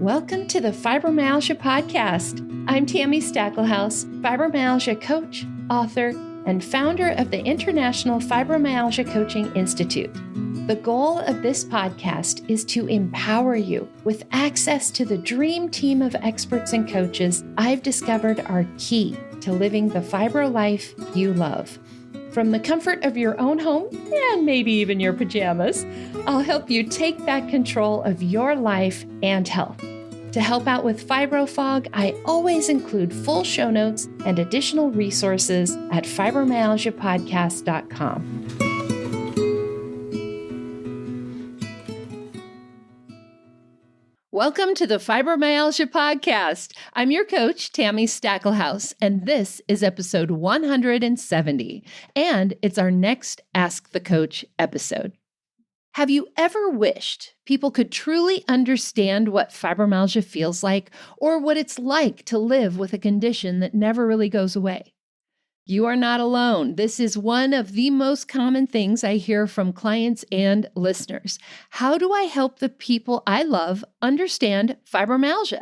Welcome to the Fibromyalgia Podcast. I'm Tami Stackelhouse, Fibromyalgia Coach, author, and founder of the International Fibromyalgia Coaching Institute. The goal of this podcast is to empower you with access to the dream team of experts and coaches I've discovered are key to living the fibro life you love. From the comfort of your own home, and maybe even your pajamas, I'll help you take back control of your life and health. To help out with fibro fog, I always include full show notes and additional resources at fibromyalgiapodcast.com. Welcome to the Fibromyalgia Podcast. I'm your coach, Tami Stackelhouse, and this is episode 170, and it's our next Ask the Coach episode. Have you ever wished people could truly understand what fibromyalgia feels like or what it's like to live with a condition that never really goes away? You are not alone. This is one of the most common things I hear from clients and listeners. How do I help the people I love understand fibromyalgia?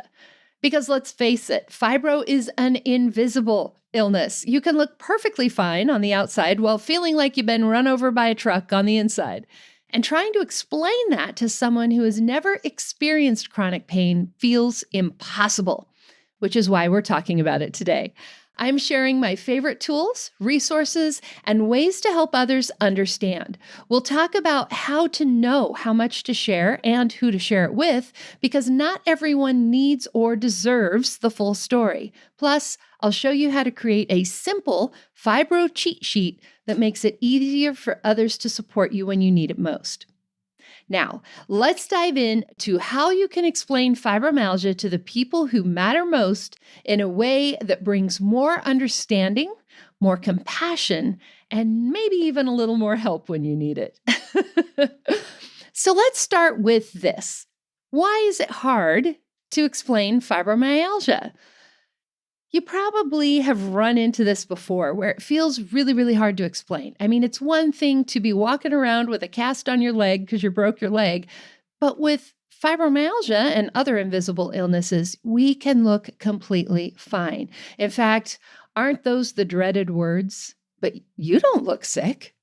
Because let's face it, fibro is an invisible illness. You can look perfectly fine on the outside while feeling like you've been run over by a truck on the inside. And trying to explain that to someone who has never experienced chronic pain feels impossible, which is why we're talking about it today. I'm sharing my favorite tools, resources, and ways to help others understand. We'll talk about how to know how much to share and who to share it with, because not everyone needs or deserves the full story. Plus, I'll show you how to create a simple fibro cheat sheet that makes it easier for others to support you when you need it most. Now, let's dive in to how you can explain fibromyalgia to the people who matter most in a way that brings more understanding, more compassion, and maybe even a little more help when you need it. So let's start with this. Why is it hard to explain fibromyalgia? You probably have run into this before where it feels really, really hard to explain. I mean, it's one thing to be walking around with a cast on your leg because you broke your leg, but with fibromyalgia and other invisible illnesses, we can look completely fine. In fact, aren't those the dreaded words? But you don't look sick.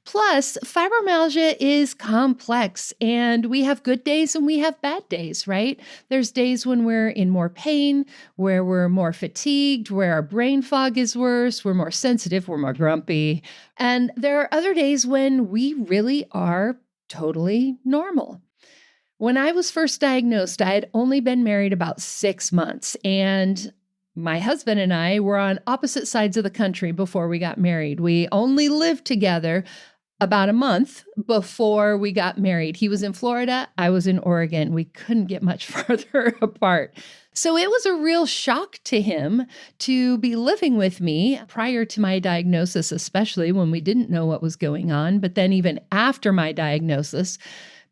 Plus, fibromyalgia is complex, and we have good days and we have bad days, right? There's days when we're in more pain, where we're more fatigued, where our brain fog is worse, we're more sensitive, we're more grumpy. And there are other days when we really are totally normal. When I was first diagnosed, I had only been married about 6 months, and my husband and I were on opposite sides of the country before we got married. We only lived together about a month before we got married. He was in Florida, I was in Oregon. We couldn't get much farther apart. So it was a real shock to him to be living with me prior to my diagnosis, especially when we didn't know what was going on, but then even after my diagnosis,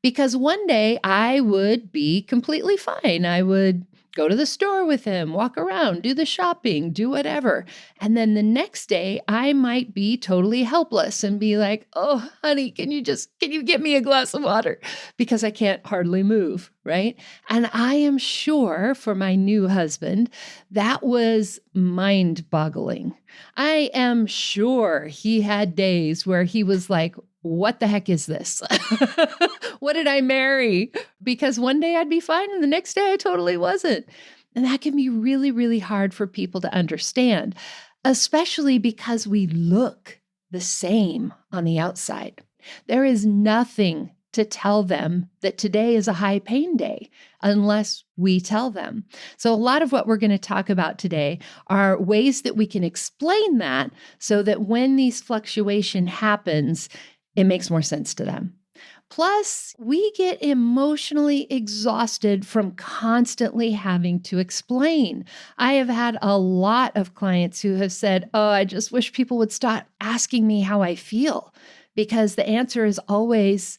because one day I would be completely fine. I would go to the store with him, walk around, do the shopping, do whatever. And then the next day I might be totally helpless and be like, oh, honey, can you get me a glass of water? Because I can't hardly move, right? And I am sure for my new husband, that was mind-boggling. I am sure he had days where he was like, what the heck is this? What did I marry? Because one day I'd be fine and the next day I totally wasn't. And that can be really, really hard for people to understand, especially because we look the same on the outside. There is nothing to tell them that today is a high pain day unless we tell them. So a lot of what we're going to talk about today are ways that we can explain that so that when these fluctuation happens, it makes more sense to them. Plus, we get emotionally exhausted from constantly having to explain. I have had a lot of clients who have said, oh, I just wish people would stop asking me how I feel, because the answer is always,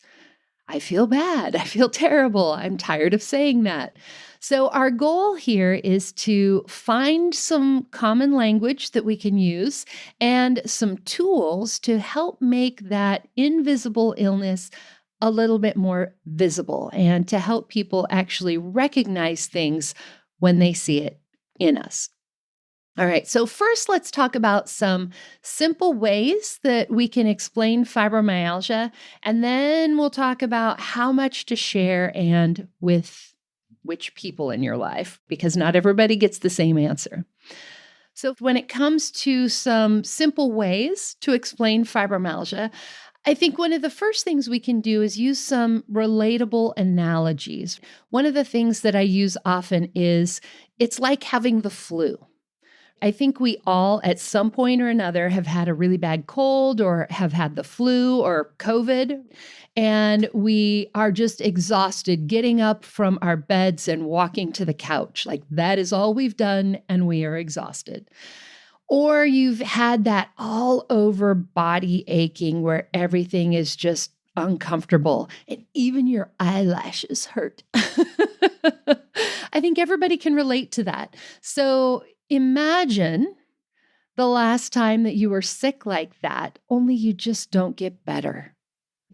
I feel bad, I feel terrible, I'm tired of saying that. So our goal here is to find some common language that we can use and some tools to help make that invisible illness a little bit more visible and to help people actually recognize things when they see it in us. All right, so first let's talk about some simple ways that we can explain fibromyalgia, and then we'll talk about how much to share and with which people in your life, because not everybody gets the same answer. So when it comes to some simple ways to explain fibromyalgia, I think one of the first things we can do is use some relatable analogies. One of the things that I use often is it's like having the flu. I think we all, at some point or another, have had a really bad cold or have had the flu or COVID, and we are just exhausted getting up from our beds and walking to the couch. Like that is all we've done, and we are exhausted. Or you've had that all over body aching where everything is just uncomfortable and even your eyelashes hurt. I think everybody can relate to that. So imagine the last time that you were sick like that, only you just don't get better.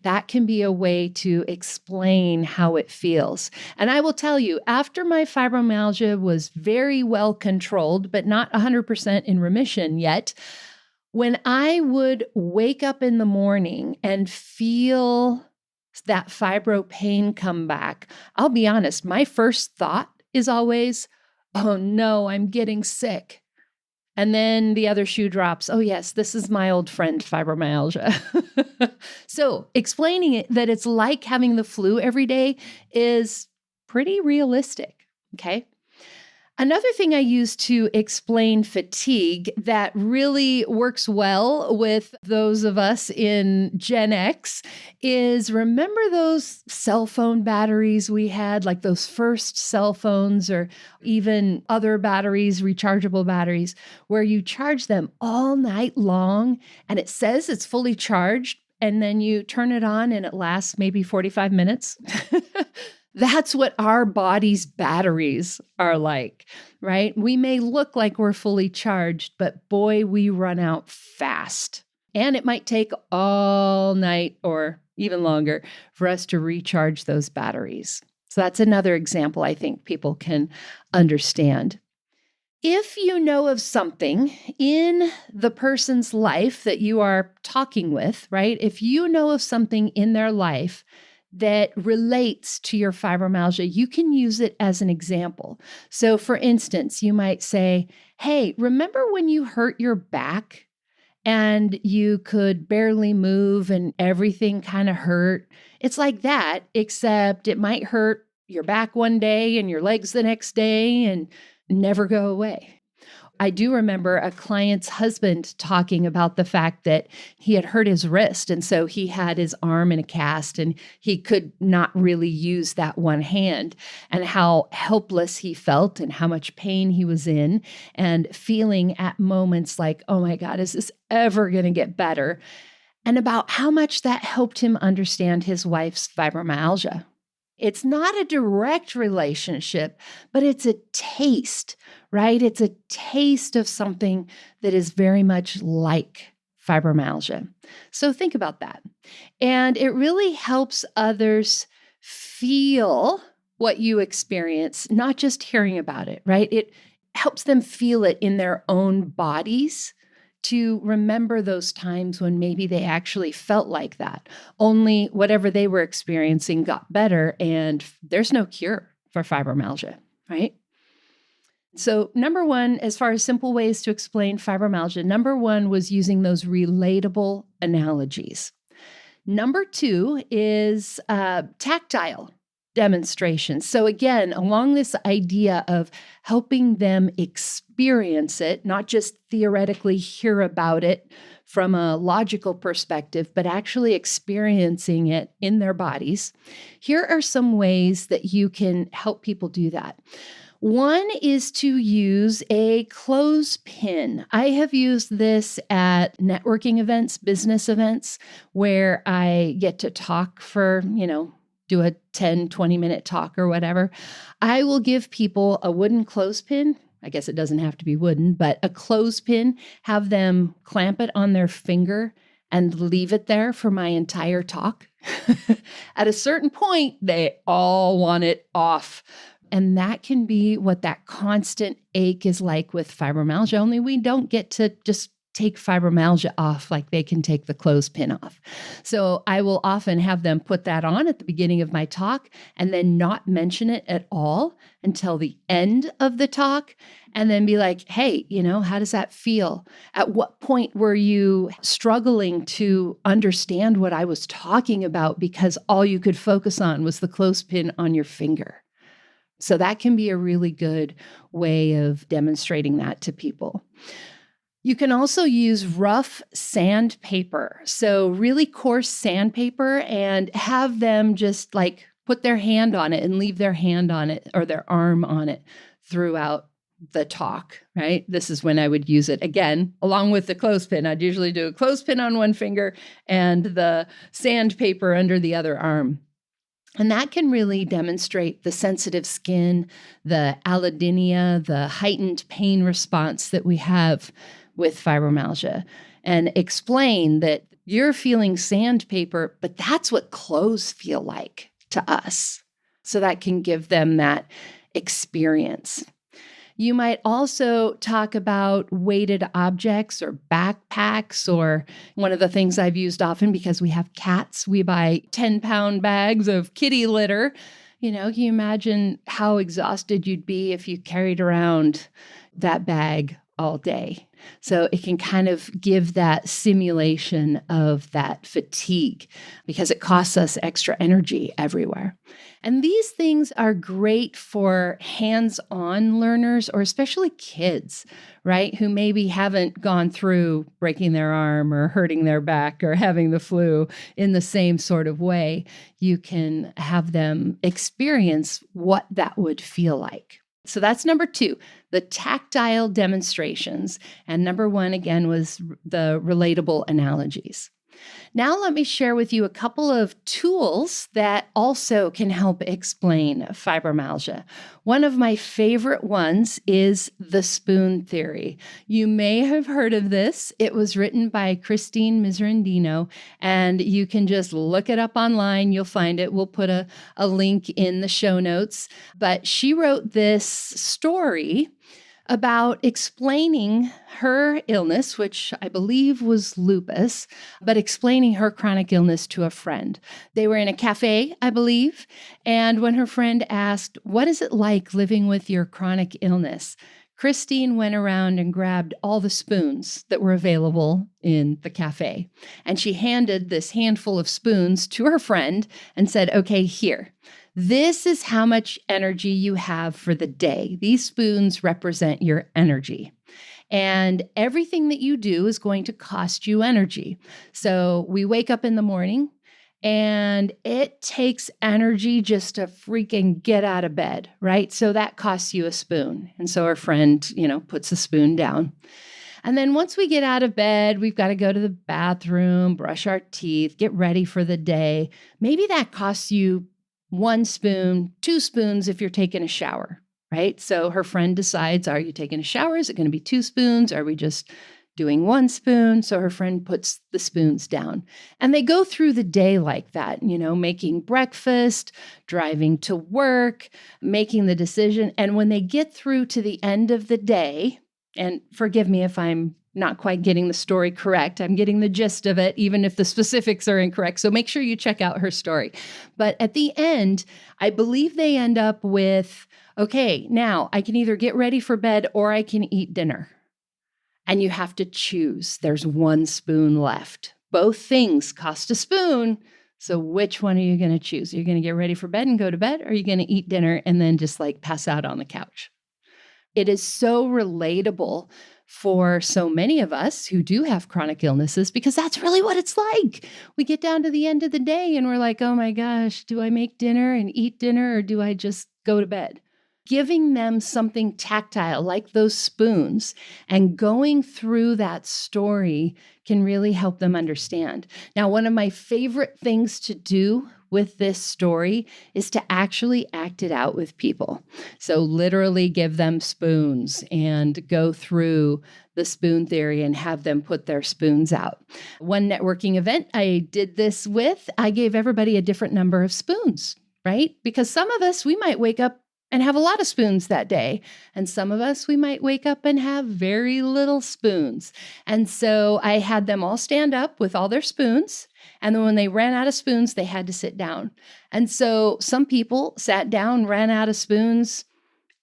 That can be a way to explain how it feels. And I will tell you, after my fibromyalgia was very well controlled, but not 100% in remission yet, when I would wake up in the morning and feel that fibro pain come back, I'll be honest, my first thought is always, oh no, I'm getting sick. And then the other shoe drops. Oh yes, this is my old friend fibromyalgia. So explaining it that it's like having the flu every day is pretty realistic, okay? Another thing I use to explain fatigue that really works well with those of us in Gen X is remember those cell phone batteries we had, like those first cell phones or even other batteries, rechargeable batteries, where you charge them all night long and it says it's fully charged and then you turn it on and it lasts maybe 45 minutes? That's what our body's batteries are like, right? We may look like we're fully charged, but boy, we run out fast. And it might take all night or even longer for us to recharge those batteries. So that's another example I think people can understand. If you know of something in the person's life that you are talking with, right? If you know of something in their life that relates to your fibromyalgia, you can use it as an example. So for instance, you might say, hey, remember when you hurt your back and you could barely move and everything kind of hurt? It's like that, except it might hurt your back one day and your legs the next day and never go away. I do remember a client's husband talking about the fact that he had hurt his wrist. And so he had his arm in a cast and he could not really use that one hand, and how helpless he felt and how much pain he was in, and feeling at moments like, oh my God, is this ever going to get better? And about how much that helped him understand his wife's fibromyalgia. It's not a direct relationship, but it's a taste, right? It's a taste of something that is very much like fibromyalgia. So think about that. And it really helps others feel what you experience, not just hearing about it, right? It helps them feel it in their own bodies, to remember those times when maybe they actually felt like that. Only whatever they were experiencing got better, and there's no cure for fibromyalgia, right? So number one, as far as simple ways to explain fibromyalgia, number one was using those relatable analogies. Number two is tactile demonstrations. So again, along this idea of helping them experience it, not just theoretically hear about it from a logical perspective, but actually experiencing it in their bodies. Here are some ways that you can help people do that. One is to use a clothespin. I have used this at networking events, business events, where I get to talk for, do a 10, 20-minute talk or whatever. I will give people a wooden clothespin. I guess it doesn't have to be wooden, but a clothespin, have them clamp it on their finger and leave it there for my entire talk, at a certain point, they all want it off. And that can be what that constant ache is like with fibromyalgia, only we don't get to just take fibromyalgia off like they can take the clothespin off. So I will often have them put that on at the beginning of my talk and then not mention it at all until the end of the talk, and then be like, hey, how does that feel? At what point were you struggling to understand what I was talking about because all you could focus on was the clothespin on your finger? So that can be a really good way of demonstrating that to people. You can also use rough sandpaper, so really coarse sandpaper, and have them just like put their hand on it and leave their hand on it or their arm on it throughout the talk, right? This is when I would use it again, along with the clothespin. I'd usually do a clothespin on one finger and the sandpaper under the other arm. And that can really demonstrate the sensitive skin, the allodynia, the heightened pain response that we have with fibromyalgia, and explain that you're feeling sandpaper, but that's what clothes feel like to us. So that can give them that experience. You might also talk about weighted objects or backpacks, or one of the things I've used often because we have cats, we buy 10-pound bags of kitty litter. Can you imagine how exhausted you'd be if you carried around that bag all day? So it can kind of give that simulation of that fatigue because it costs us extra energy everywhere. And these things are great for hands-on learners, or especially kids, right? Who maybe haven't gone through breaking their arm or hurting their back or having the flu in the same sort of way. You can have them experience what that would feel like. So that's number 2, the tactile demonstrations. And number 1, again, was the relatable analogies. Now let me share with you a couple of tools that also can help explain fibromyalgia. One of my favorite ones is the spoon theory. You may have heard of this. It was written by Christine Miserandino, and you can just look it up online. You'll find it. We'll put a link in the show notes. But she wrote this story about explaining her illness, which I believe was lupus, but explaining her chronic illness to a friend. They were in a cafe, I believe, and when her friend asked, "What is it like living with your chronic illness?" Christine went around and grabbed all the spoons that were available in the cafe, and she handed this handful of spoons to her friend and said, "Okay, here. This is how much energy you have for the day. These spoons represent your energy. And everything that you do is going to cost you energy." So we wake up in the morning and it takes energy just to freaking get out of bed, right? So that costs you a spoon. And so our friend, puts a spoon down. And then once we get out of bed, we've got to go to the bathroom, brush our teeth, get ready for the day. Maybe that costs you 1 spoon, 2 spoons if you're taking a shower, right? So her friend decides, are you taking a shower? Is it going to be 2 spoons? Are we just doing 1 spoon? So her friend puts the spoons down. And they go through the day like that, making breakfast, driving to work, making the decision. And when they get through to the end of the day, and forgive me if I'm not quite getting the story correct. I'm getting the gist of it, even if the specifics are incorrect. So make sure you check out her story. But at the end, I believe they end up with, okay, now I can either get ready for bed or I can eat dinner. And you have to choose. There's 1 spoon left. Both things cost a spoon. So which one are you going to choose? Are you going to get ready for bed and go to bed? Or are you going to eat dinner and then just pass out on the couch? It is so relatable for so many of us who do have chronic illnesses, because that's really what it's like. We get down to the end of the day and we're like, oh my gosh, do I make dinner and eat dinner, or do I just go to bed? giving them something tactile like those spoons and going through that story can really help them understand. Now, one of my favorite things to do with this story is to actually act it out with people. So literally give them spoons and go through the spoon theory and have them put their spoons out. One networking event I did this with, I gave everybody a different number of spoons, right? Because some of us, we might wake up and have a lot of spoons that day. And some of us, we might wake up and have very little spoons. And so I had them all stand up with all their spoons. And then when they ran out of spoons, they had to sit down. And so some people sat down, ran out of spoons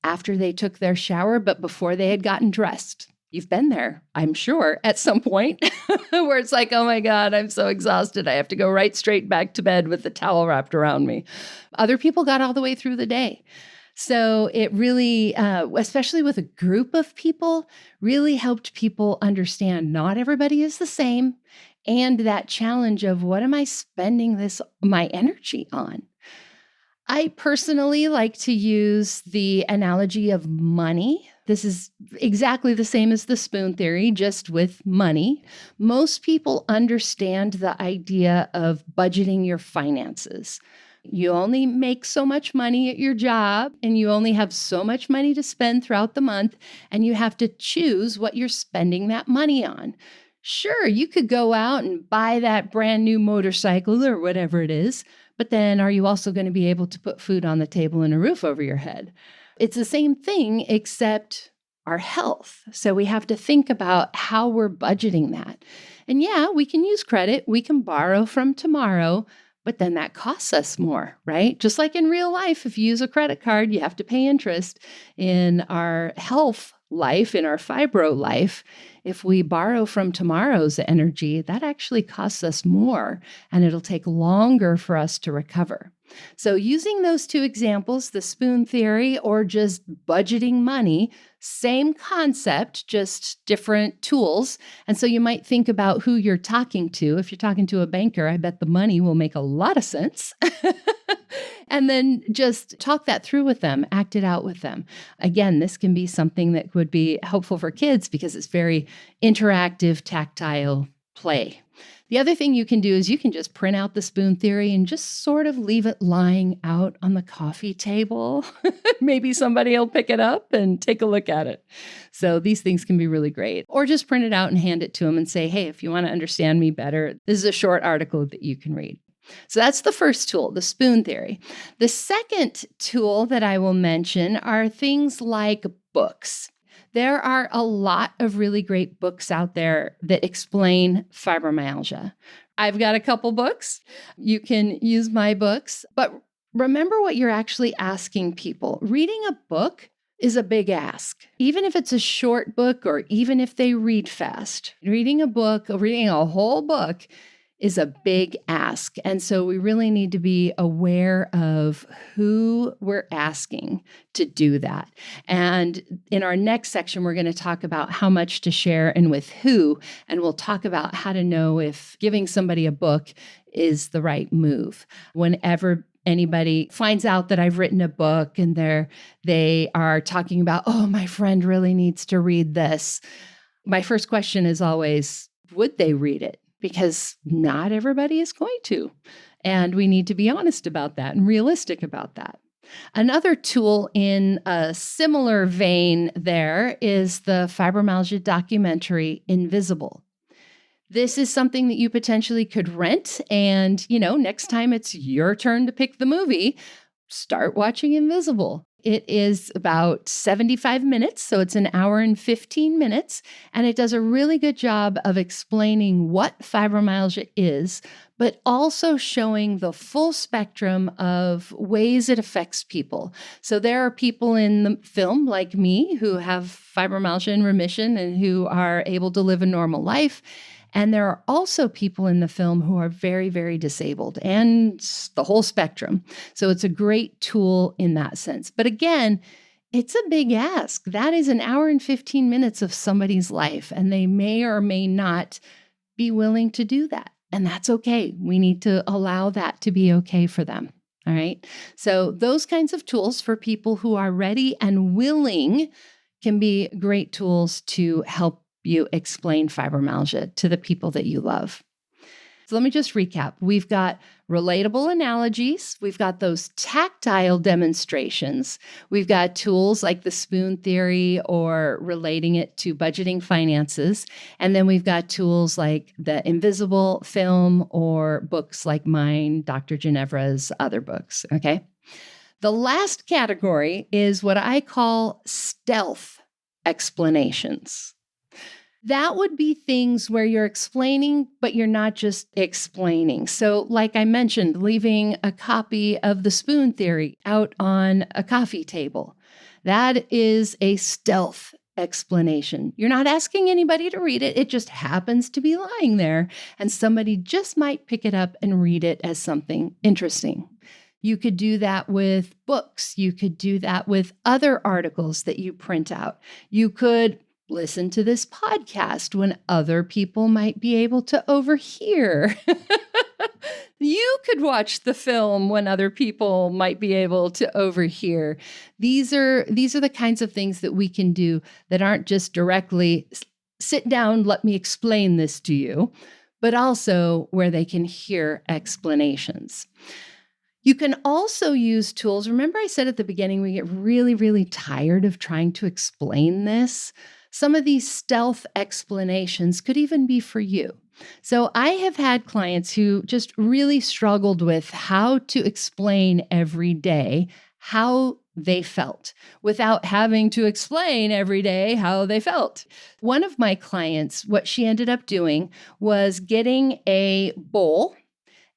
after they took their shower, but before they had gotten dressed. You've been there, I'm sure, at some point where it's like, oh my God, I'm so exhausted. I have to go right straight back to bed with the towel wrapped around me. Other people got all the way through the day. So it really, especially with a group of people, really helped people understand not everybody is the same, and that challenge of what am I spending my energy on? I personally like to use the analogy of money. This is exactly the same as the spoon theory, just with money. Most people understand the idea of budgeting your finances. You only make so much money at your job, and you only have so much money to spend throughout the month, and you have to choose what you're spending that money on. Sure, you could go out and buy that brand new motorcycle or whatever it is, but then are you also going to be able to put food on the table and a roof over your head? It's the same thing, except our health. So we have to think about how we're budgeting that. And yeah, we can use credit. We can borrow from tomorrow, but then that costs us more, right? Just like in real life, if you use a credit card, you have to pay interest. In our health life, in our fibro life, if we borrow from tomorrow's energy, that actually costs us more, and it'll take longer for us to recover. So using those two examples, the spoon theory or just budgeting money, same concept, just different tools. And so you might think about who you're talking to. If you're talking to a banker, I bet the money will make a lot of sense. And then just talk that through with them, act it out with them. Again, this can be something that would be helpful for kids because it's very interactive, tactile play. The other thing you can do is you can just print out the spoon theory and just sort of leave it lying out on the coffee table. Maybe somebody will pick it up and take a look at it. So these things can be really great. Or just print it out and hand it to them and say, hey, if you want to understand me better, this is a short article that you can read. So that's the first tool, the spoon theory. The second tool that I will mention are things like books. There are a lot of really great books out there that explain fibromyalgia. I've got a couple books. You can use my books, but remember what you're actually asking people. Reading a book is a big ask. Even if it's a short book or even if they read fast, reading a book, or reading a whole book is a big ask. And so we really need to be aware of who we're asking to do that. And in our next section, we're going to talk about how much to share and with who. And we'll talk about how to know if giving somebody a book is the right move. Whenever anybody finds out that I've written a book and they are talking about, oh, my friend really needs to read this, my first question is always, would they read it? Because not everybody is going to. And we need to be honest about that and realistic about that. Another tool in a similar vein there is the fibromyalgia documentary, Invisible. This is something that you potentially could rent. And, next time it's your turn to pick the movie, start watching Invisible. It is about 75 minutes, so it's an hour and 15 minutes, and it does a really good job of explaining what fibromyalgia is, but also showing the full spectrum of ways it affects people. So there are people in the film like me who have fibromyalgia in remission and who are able to live a normal life. And there are also people in the film who are very, very disabled and the whole spectrum. So it's a great tool in that sense. But again, it's a big ask. That is an hour and 15 minutes of somebody's life, and they may or may not be willing to do that. And that's okay. We need to allow that to be okay for them. All right. So those kinds of tools for people who are ready and willing can be great tools to help you explain fibromyalgia to the people that you love. So let me just recap. We've got relatable analogies. We've got those tactile demonstrations. We've got tools like the spoon theory or relating it to budgeting finances. And then we've got tools like the invisible film or books like mine, Dr. Ginevra's other books. Okay. The last category is what I call stealth explanations. That would be things where you're explaining, but you're not just explaining. So, like I mentioned, leaving a copy of the spoon theory out on a coffee table. That is a stealth explanation. You're not asking anybody to read it. It just happens to be lying there, and somebody just might pick it up and read it as something interesting. You could do that with books. You could do that with other articles that you print out. You could listen to this podcast when other people might be able to overhear. You could watch the film when other people might be able to overhear. These are the kinds of things that we can do that aren't just directly sit down, let me explain this to you, but also where they can hear explanations. You can also use tools. Remember I said at the beginning, we get really, really tired of trying to explain this. Some of these stealth explanations could even be for you. So I have had clients who just really struggled with how to explain every day how they felt without having to explain every day how they felt. One of my clients, what she ended up doing was getting a bowl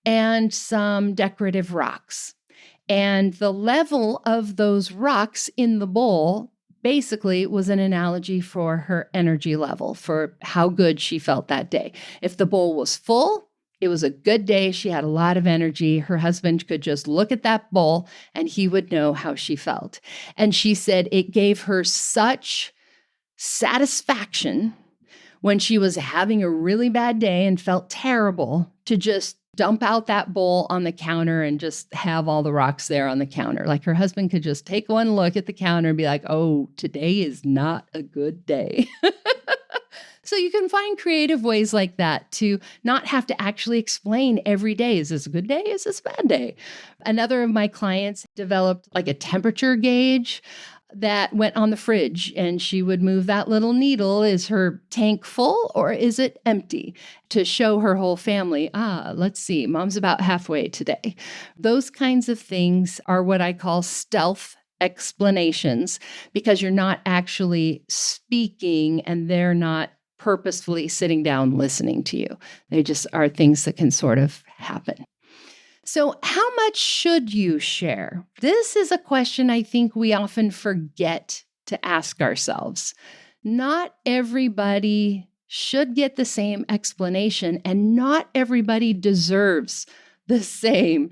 and some decorative rocks. And the level of those rocks in the bowl basically was an analogy for her energy level, for how good she felt that day. If the bowl was full, it was a good day. She had a lot of energy. Her husband could just look at that bowl and he would know how she felt. And she said it gave her such satisfaction when she was having a really bad day and felt terrible to just dump out that bowl on the counter and just have all the rocks there on the counter. Like her husband could just take one look at the counter and be like, oh, today is not a good day. So you can find creative ways like that to not have to actually explain every day. Is this a good day? Is this a bad day? Another of my clients developed like a temperature gauge that went on the fridge, and she would move that little needle. Is her tank full or is it empty? To show her whole family, let's see, mom's about halfway today. Those kinds of things are what I call stealth explanations, because you're not actually speaking and they're not purposefully sitting down listening to you. They just are things that can sort of happen. So how much should you share? This is a question I think we often forget to ask ourselves. Not everybody should get the same explanation, and not everybody deserves the same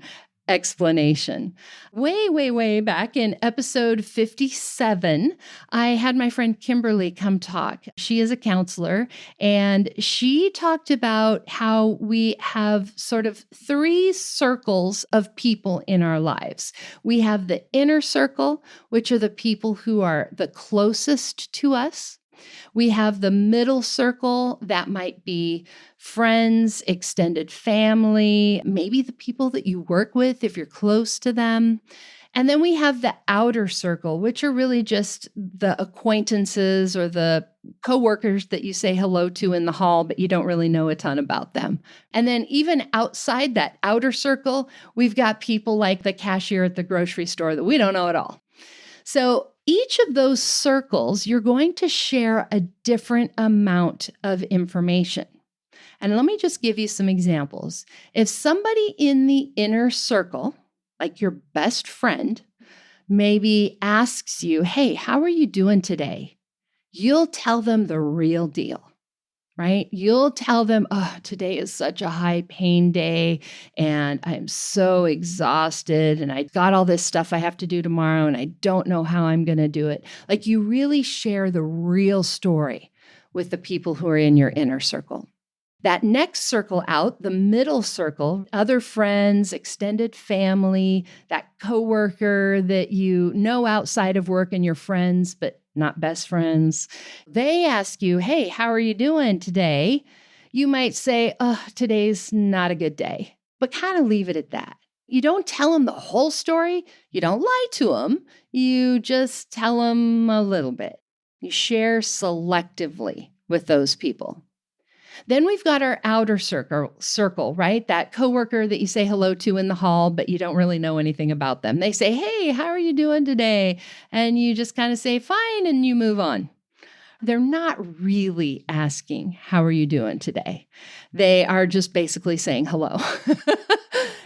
explanation. Way back in episode 57, I had my friend Kimberly come talk. She is a counselor, and she talked about how we have sort of 3 circles of people in our lives. We have the inner circle, which are the people who are the closest to us. We have the middle circle, that might be friends, extended family, maybe the people that you work with if you're close to them. And then we have the outer circle, which are really just the acquaintances or the coworkers that you say hello to in the hall, but you don't really know a ton about them. And then even outside that outer circle, we've got people like the cashier at the grocery store that we don't know at all. So each of those circles, you're going to share a different amount of information. And let me just give you some examples. If somebody in the inner circle, like your best friend, maybe asks you, hey, how are you doing today? You'll tell them the real deal. Right? You'll tell them, oh, today is such a high pain day and I'm so exhausted and I got all this stuff I have to do tomorrow and I don't know how I'm going to do it. Like you really share the real story with the people who are in your inner circle. That next circle out, the middle circle, other friends, extended family, that coworker that you know outside of work and your friends, but not best friends. They ask you, hey, how are you doing today? You might say, oh, today's not a good day, but kind of leave it at that. You don't tell them the whole story. You don't lie to them. You just tell them a little bit. You share selectively with those people. Then we've got our outer circle, right? That coworker that you say hello to in the hall, but you don't really know anything about them. They say, hey, how are you doing today? And you just kind of say, fine, and you move on. They're not really asking, how are you doing today? They are just basically saying hello.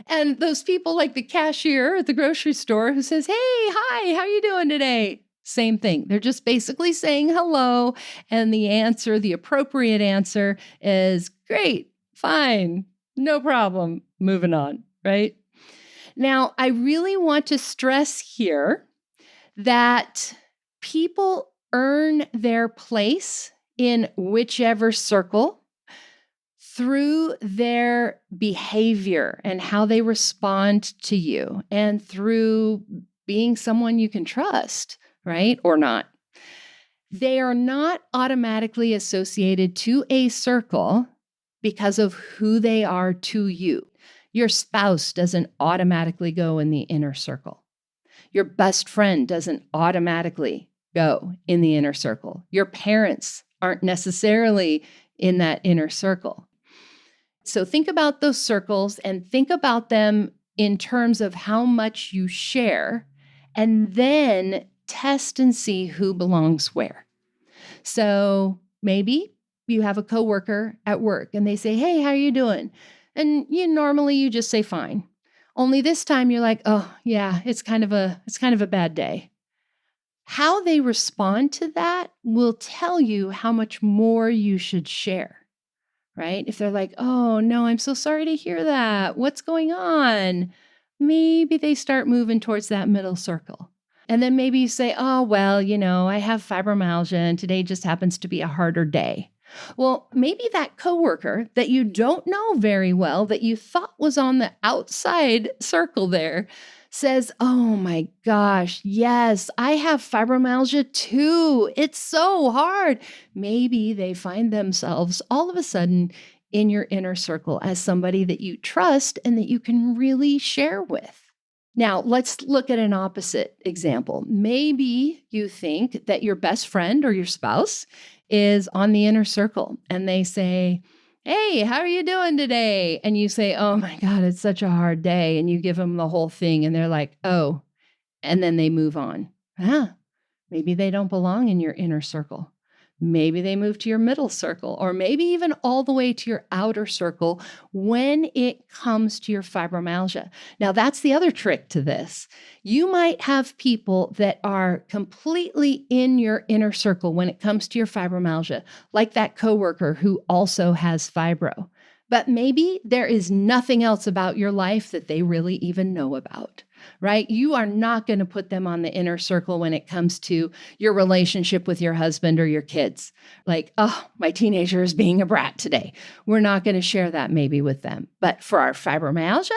And those people like the cashier at the grocery store who says, hey, hi, how are you doing today? Same thing. They're just basically saying hello. And the answer, the appropriate answer is great, fine, no problem, moving on, right? Now, I really want to stress here that people earn their place in whichever circle through their behavior and how they respond to you and through being someone you can trust. Right? Or not. They are not automatically associated to a circle because of who they are to you. Your spouse doesn't automatically go in the inner circle. Your best friend doesn't automatically go in the inner circle. Your parents aren't necessarily in that inner circle. So think about those circles and think about them in terms of how much you share, and then test and see who belongs where. So maybe you have a coworker at work and they say, hey, how are you doing? And normally you just say fine. Only this time you're like, oh yeah, it's kind of a bad day. How they respond to that will tell you how much more you should share, right? If they're like, oh no, I'm so sorry to hear that. What's going on? Maybe they start moving towards that middle circle. And then maybe you say, oh, well, I have fibromyalgia and today just happens to be a harder day. Well, maybe that coworker that you don't know very well, that you thought was on the outside circle there, says, oh my gosh, yes, I have fibromyalgia too. It's so hard. Maybe they find themselves all of a sudden in your inner circle as somebody that you trust and that you can really share with. Now, let's look at an opposite example. Maybe you think that your best friend or your spouse is on the inner circle and they say, hey, how are you doing today? And you say, oh my God, it's such a hard day. And you give them the whole thing and they're like, oh, and then they move on. Maybe they don't belong in your inner circle. Maybe they move to your middle circle, or maybe even all the way to your outer circle when it comes to your fibromyalgia. Now, that's the other trick to this. You might have people that are completely in your inner circle when it comes to your fibromyalgia, like that coworker who also has fibro. But maybe there is nothing else about your life that they really even know about, right? You are not going to put them on the inner circle when it comes to your relationship with your husband or your kids. Like, oh, my teenager is being a brat today. We're not going to share that maybe with them. But for our fibromyalgia,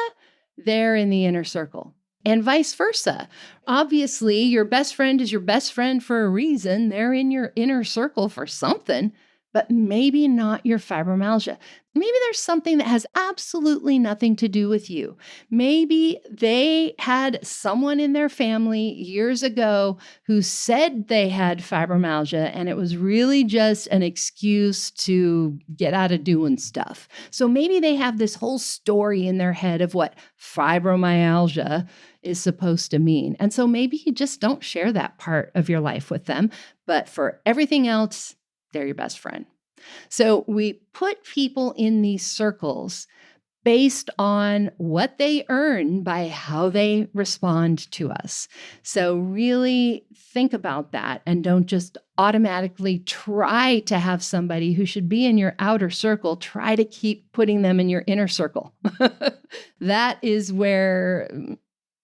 they're in the inner circle. And vice versa. Obviously, your best friend is your best friend for a reason. They're in your inner circle for something, but maybe not your fibromyalgia. Maybe there's something that has absolutely nothing to do with you. Maybe they had someone in their family years ago who said they had fibromyalgia, and it was really just an excuse to get out of doing stuff. So maybe they have this whole story in their head of what fibromyalgia is supposed to mean. And so maybe you just don't share that part of your life with them, but for everything else, they're your best friend. So we put people in these circles based on what they earn by how they respond to us. So really think about that and don't just automatically try to have somebody who should be in your outer circle, try to keep putting them in your inner circle. That is where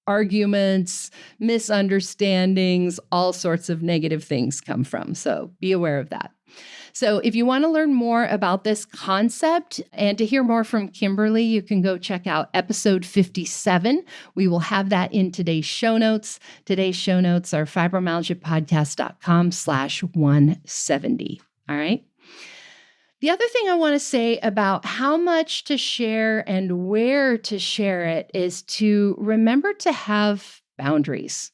arguments, misunderstandings, all sorts of negative things come from. So be aware of that. So if you want to learn more about this concept and to hear more from Kimberly, you can go check out episode 57. We will have that in today's show notes. Today's show notes are fibromyalgiapodcast.com/170. All right. The other thing I want to say about how much to share and where to share it is to remember to have boundaries.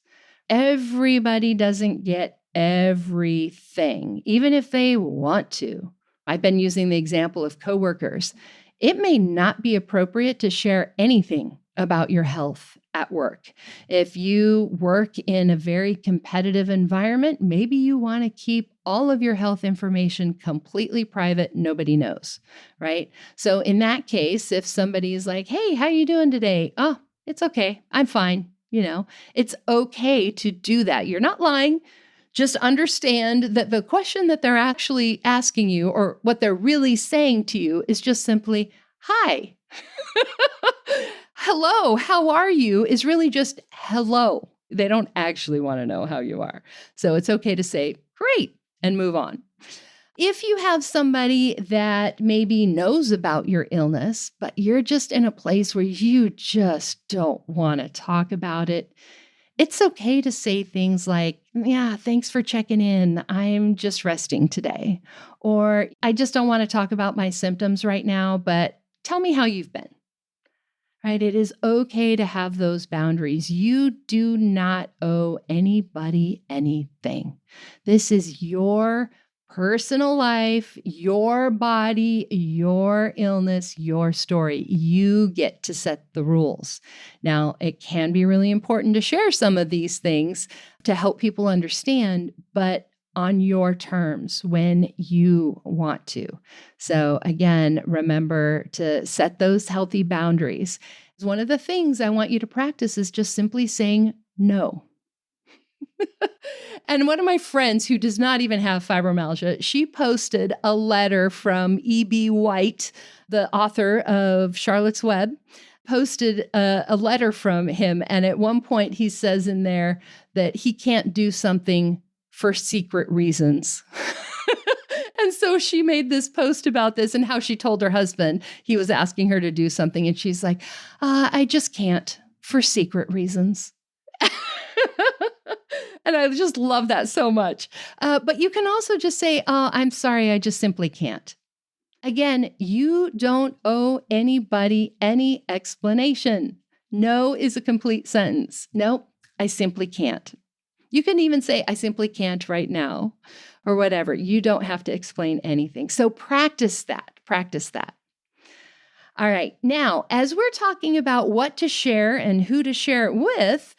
Everybody doesn't get everything, even if they want to. I've been using the example of coworkers. It may not be appropriate to share anything about your health at work. If you work in a very competitive environment, maybe you want to keep all of your health information completely private, nobody knows, right? So in that case, if somebody is like, "Hey, how you doing today?" "Oh, it's okay. I'm fine." It's okay to do that. You're not lying. Just understand that the question that they're actually asking you, or what they're really saying to you, is just simply, "Hi." "Hello, how are you?" is really just hello. They don't actually want to know how you are. So it's okay to say, "Great," and move on. If you have somebody that maybe knows about your illness, but you're just in a place where you just don't want to talk about it, it's okay to say things like, "Yeah, thanks for checking in. I'm just resting today." Or, "I just don't want to talk about my symptoms right now, but tell me how you've been." Right? It is okay to have those boundaries. You do not owe anybody anything. This is your personal life, your body, your illness, your story. You get to set the rules. Now, it can be really important to share some of these things to help people understand, but on your terms when you want to. So again, remember to set those healthy boundaries. One of the things I want you to practice is just simply saying no. And one of my friends who does not even have fibromyalgia, she posted a letter from E.B. White, the author of Charlotte's Web, posted a letter from him. And at one point he says in there that he can't do something for secret reasons. And so she made this post about this and how she told her husband he was asking her to do something. And she's like, "I just can't for secret reasons." And I just love that so much. But you can also just say, "Oh, I'm sorry, I just simply can't." Again, you don't owe anybody any explanation. No is a complete sentence. Nope, I simply can't. You can even say, "I simply can't right now," or whatever. You don't have to explain anything. So practice that. Practice that. All right. Now, as we're talking about what to share and who to share it with,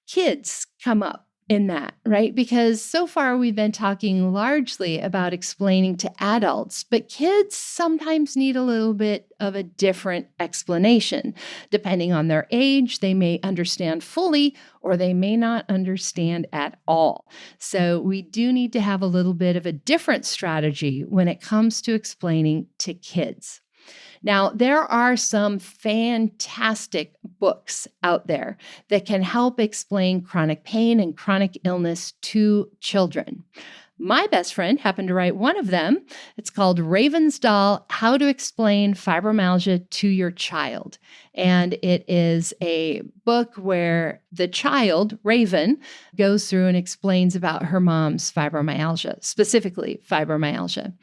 kids come up in that, right? Because so far we've been talking largely about explaining to adults, but kids sometimes need a little bit of a different explanation. Depending on their age, they may understand fully or they may not understand at all. So we do need to have a little bit of a different strategy when it comes to explaining to kids. Now, there are some fantastic books out there that can help explain chronic pain and chronic illness to children. My best friend happened to write one of them. It's called Raven's Doll: How to Explain Fibromyalgia to Your Child. And it is a book where the child, Raven, goes through and explains about her mom's fibromyalgia, specifically fibromyalgia.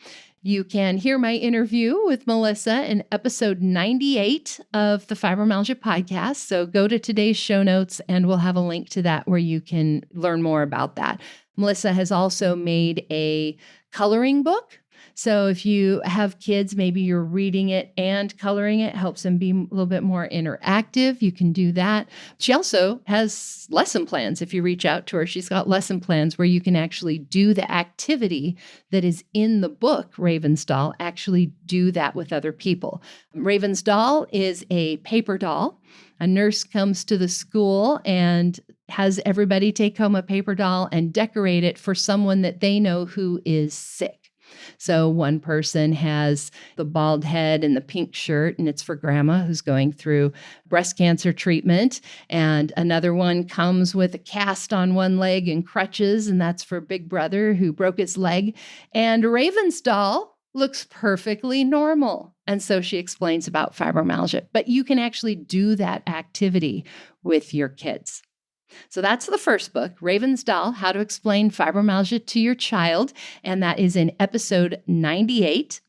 You can hear my interview with Melissa in episode 98 of the Fibromyalgia Podcast. So go to today's show notes and we'll have a link to that where you can learn more about that. Melissa has also made a coloring book. So if you have kids, maybe you're reading it and coloring it, helps them be a little bit more interactive. You can do that. She also has lesson plans. If you reach out to her, she's got lesson plans where you can actually do the activity that is in the book, Raven's Doll, actually do that with other people. Raven's Doll is a paper doll. A nurse comes to the school and has everybody take home a paper doll and decorate it for someone that they know who is sick. So one person has the bald head and the pink shirt, and it's for grandma who's going through breast cancer treatment. And another one comes with a cast on one leg and crutches, and that's for big brother who broke his leg. And Raven's doll looks perfectly normal. And so she explains about fibromyalgia, but you can actually do that activity with your kids. So that's the first book, Raven's Doll, How to Explain Fibromyalgia to Your Child. And that is in episode 98.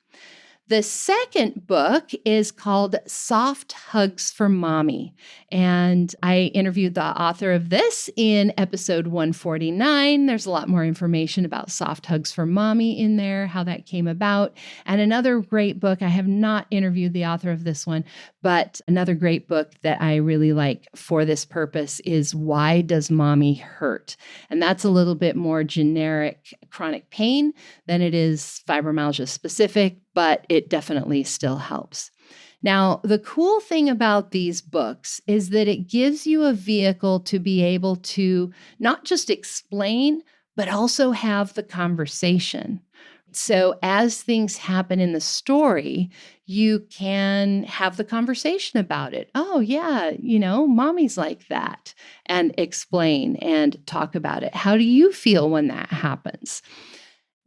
The second book is called Soft Hugs for Mommy. And I interviewed the author of this in episode 149. There's a lot more information about Soft Hugs for Mommy in there, how that came about. And another great book, I have not interviewed the author of this one, but another great book that I really like for this purpose is Why Does Mommy Hurt? And that's a little bit more generic chronic pain than it is fibromyalgia specific, but it definitely still helps. Now, the cool thing about these books is that it gives you a vehicle to be able to not just explain, but also have the conversation. So as things happen in the story, you can have the conversation about it. Oh, yeah, mommy's like that, and explain and talk about it. How do you feel when that happens?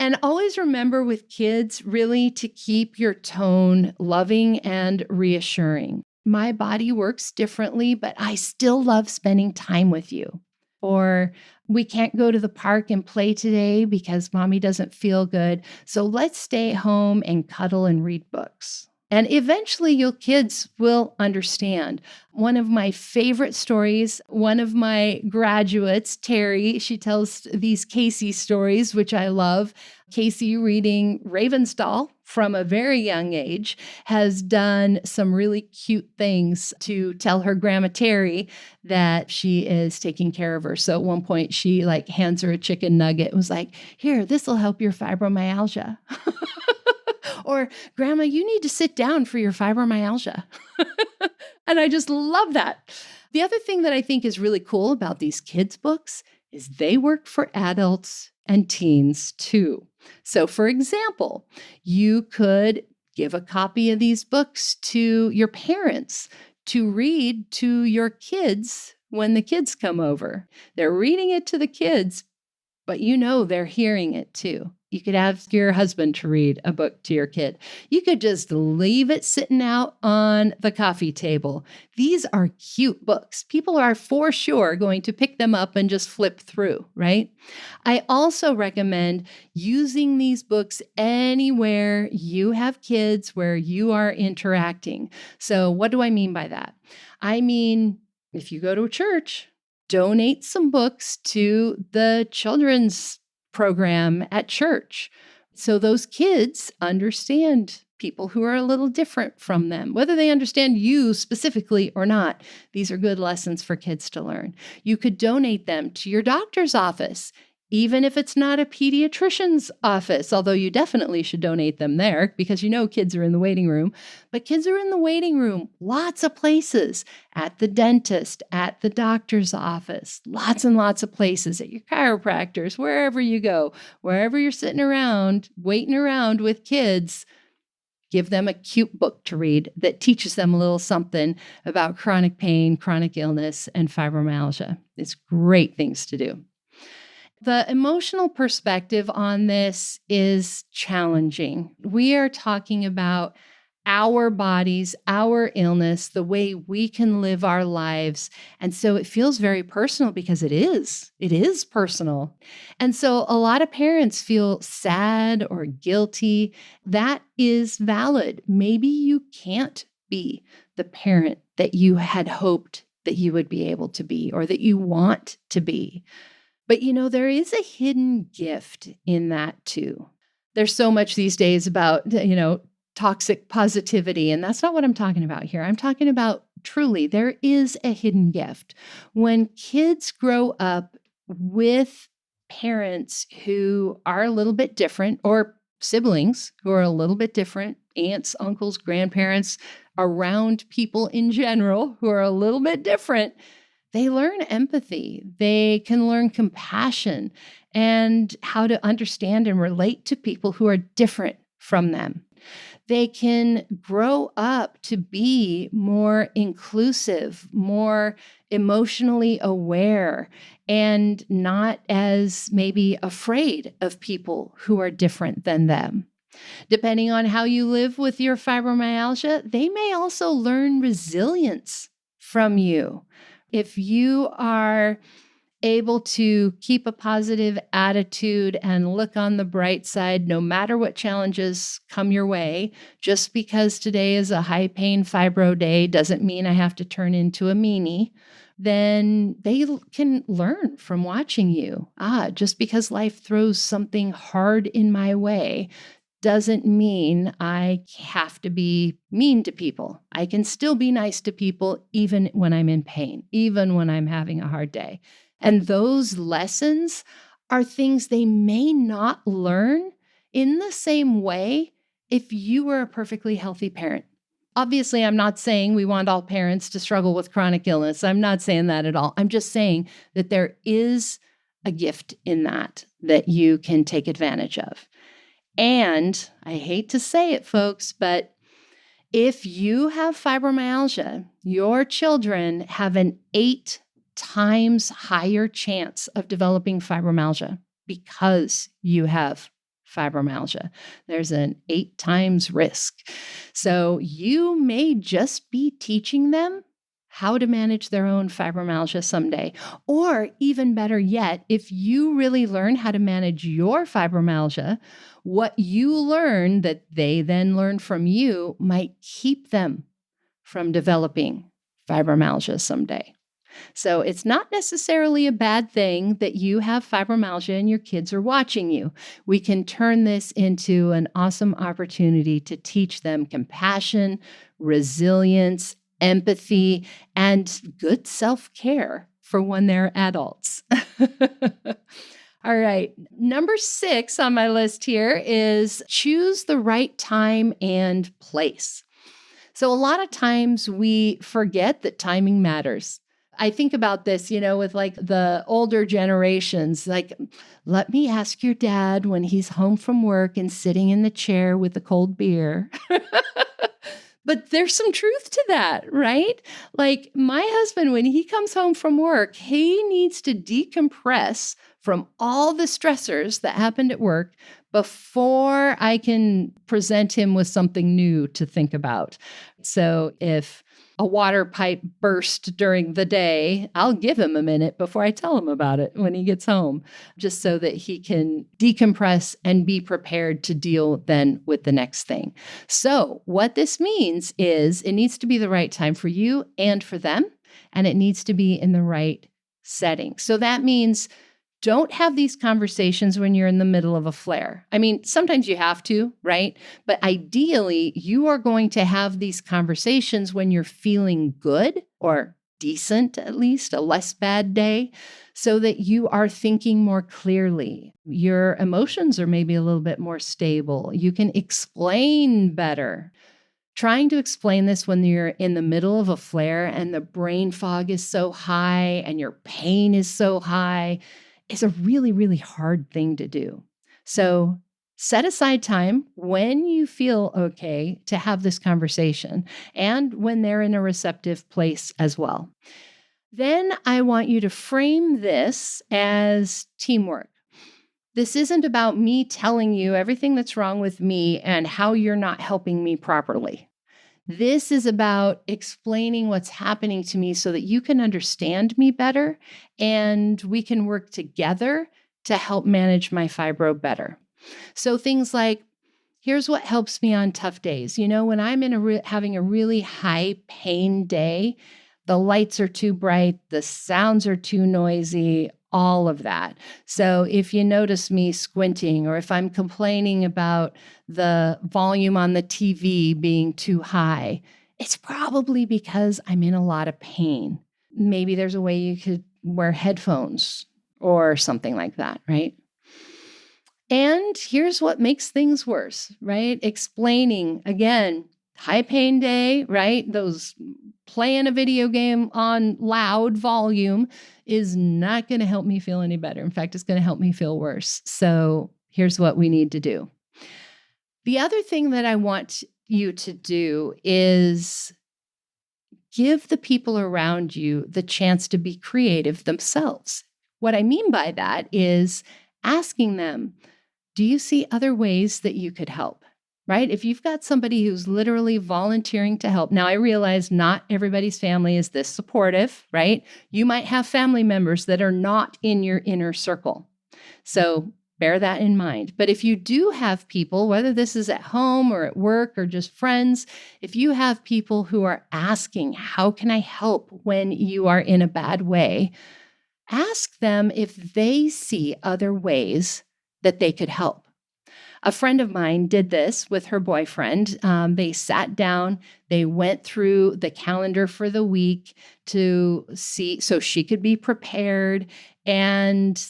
And always remember with kids, really to keep your tone loving and reassuring. My body works differently, but I still love spending time with you. Or we can't go to the park and play today because mommy doesn't feel good. So let's stay home and cuddle and read books. And eventually your kids will understand. One of my favorite stories, one of my graduates, Terry, she tells these Casey stories, which I love. Casey, reading Raven's Doll from a very young age, has done some really cute things to tell her grandma Terry that she is taking care of her. So at one point she hands her a chicken nugget and was like, "Here, this will help your fibromyalgia." Or, "Grandma, you need to sit down for your fibromyalgia." And I just love that. The other thing that I think is really cool about these kids' books is they work for adults and teens too. So, for example, you could give a copy of these books to your parents to read to your kids when the kids come over. They're reading it to the kids, but they're hearing it too. You could ask your husband to read a book to your kid. You could just leave it sitting out on the coffee table. These are cute books. People are for sure going to pick them up and just flip through, right? I also recommend using these books anywhere you have kids where you are interacting. So what do I mean by that? I mean, if you go to a church, donate some books to the children's program at church. So those kids understand people who are a little different from them, whether they understand you specifically or not. These are good lessons for kids to learn. You could donate them to your doctor's office, even if it's not a pediatrician's office, although you definitely should donate them there because kids are in the waiting room. But kids are in the waiting room, lots of places, at the dentist, at the doctor's office, lots and lots of places, at your chiropractors, wherever you go, wherever you're sitting around, waiting around with kids. Give them a cute book to read that teaches them a little something about chronic pain, chronic illness, and fibromyalgia. It's great things to do. The emotional perspective on this is challenging. We are talking about our bodies, our illness, the way we can live our lives. And so it feels very personal because it is personal. And so a lot of parents feel sad or guilty. That is valid. Maybe you can't be the parent that you had hoped that you would be able to be or that you want to be. But there is a hidden gift in that too. There's so much these days about, toxic positivity, and that's not what I'm talking about here. I'm talking about truly, there is a hidden gift. When kids grow up with parents who are a little bit different, or siblings who are a little bit different, aunts, uncles, grandparents, around people in general who are a little bit different, They learn empathy. They can learn compassion and how to understand and relate to people who are different from them. They can grow up to be more inclusive, more emotionally aware, and not as maybe afraid of people who are different than them. Depending on how you live with your fibromyalgia, they may also learn resilience from you. If you are able to keep a positive attitude and look on the bright side, no matter what challenges come your way, just because today is a high pain fibro day doesn't mean I have to turn into a meanie. Then they can learn from watching you. Just because life throws something hard in my way doesn't mean I have to be mean to people. I can still be nice to people even when I'm in pain, even when I'm having a hard day. And those lessons are things they may not learn in the same way if you were a perfectly healthy parent. Obviously, I'm not saying we want all parents to struggle with chronic illness. I'm not saying that at all. I'm just saying that there is a gift in that you can take advantage of. And I hate to say it, folks, but if you have fibromyalgia, your children have an 8 times higher chance of developing fibromyalgia because you have fibromyalgia. There's an 8 times risk. So you may just be teaching them how to manage their own fibromyalgia someday. Or even better yet, if you really learn how to manage your fibromyalgia, what you learn that they then learn from you might keep them from developing fibromyalgia someday. So it's not necessarily a bad thing that you have fibromyalgia and your kids are watching you. We can turn this into an awesome opportunity to teach them compassion, resilience, empathy, and good self-care for when they're adults. All right. Number 6 on my list here is choose the right time and place. So a lot of times we forget that timing matters. I think about this, with like the older generations, like, let me ask your dad when he's home from work and sitting in the chair with a cold beer. But there's some truth to that, right? Like my husband, when he comes home from work, he needs to decompress from all the stressors that happened at work before I can present him with something new to think about. So if a water pipe burst during the day, I'll give him a minute before I tell him about it when he gets home, just so that he can decompress and be prepared to deal then with the next thing. So what this means is it needs to be the right time for you and for them, and it needs to be in the right setting. So that means don't have these conversations when you're in the middle of a flare. I mean, sometimes you have to, right? But ideally, you are going to have these conversations when you're feeling good or decent, at least, a less bad day, so that you are thinking more clearly. Your emotions are maybe a little bit more stable. You can explain better. Trying to explain this when you're in the middle of a flare and the brain fog is so high and your pain is so high is a really, really hard thing to do. So set aside time when you feel okay to have this conversation and when they're in a receptive place as well. Then I want you to frame this as teamwork. This isn't about me telling you everything that's wrong with me and how you're not helping me properly. This is about explaining what's happening to me so that you can understand me better and we can work together to help manage my fibro better. So things like, here's what helps me on tough days. When I'm having a really high pain day, the lights are too bright, the sounds are too noisy, all of that. So if you notice me squinting, or if I'm complaining about the volume on the TV being too high, it's probably because I'm in a lot of pain. Maybe there's a way you could wear headphones or something like that, right? And here's what makes things worse, right? Explaining, again, high pain day, right? Those playing a video game on loud volume is not going to help me feel any better. In fact, it's going to help me feel worse. So here's what we need to do. The other thing that I want you to do is give the people around you the chance to be creative themselves. What I mean by that is asking them, do you see other ways that you could help? Right? If you've got somebody who's literally volunteering to help. Now, I realize not everybody's family is this supportive, right? You might have family members that are not in your inner circle. So bear that in mind. But if you do have people, whether this is at home or at work or just friends, if you have people who are asking, how can I help when you are in a bad way? Ask them if they see other ways that they could help. A friend of mine did this with her boyfriend. They sat down, they went through the calendar for the week to see, so she could be prepared, and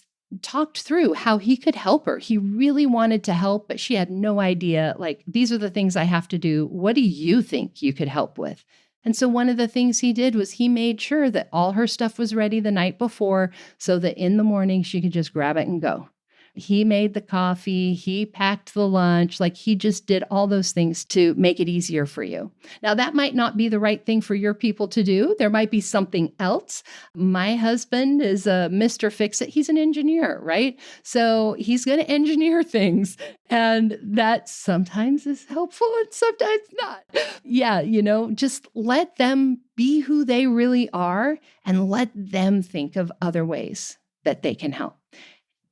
talked through how he could help her. He really wanted to help, but she had no idea, like, these are the things I have to do. What do you think you could help with? And so one of the things he did was he made sure that all her stuff was ready the night before so that in the morning she could just grab it and go. He made the coffee, he packed the lunch, like he just did all those things to make it easier for you. Now, that might not be the right thing for your people to do. There might be something else. My husband is a Mr. Fix-It. He's an engineer, right? So he's going to engineer things. And that sometimes is helpful and sometimes not. Yeah, just let them be who they really are and let them think of other ways that they can help.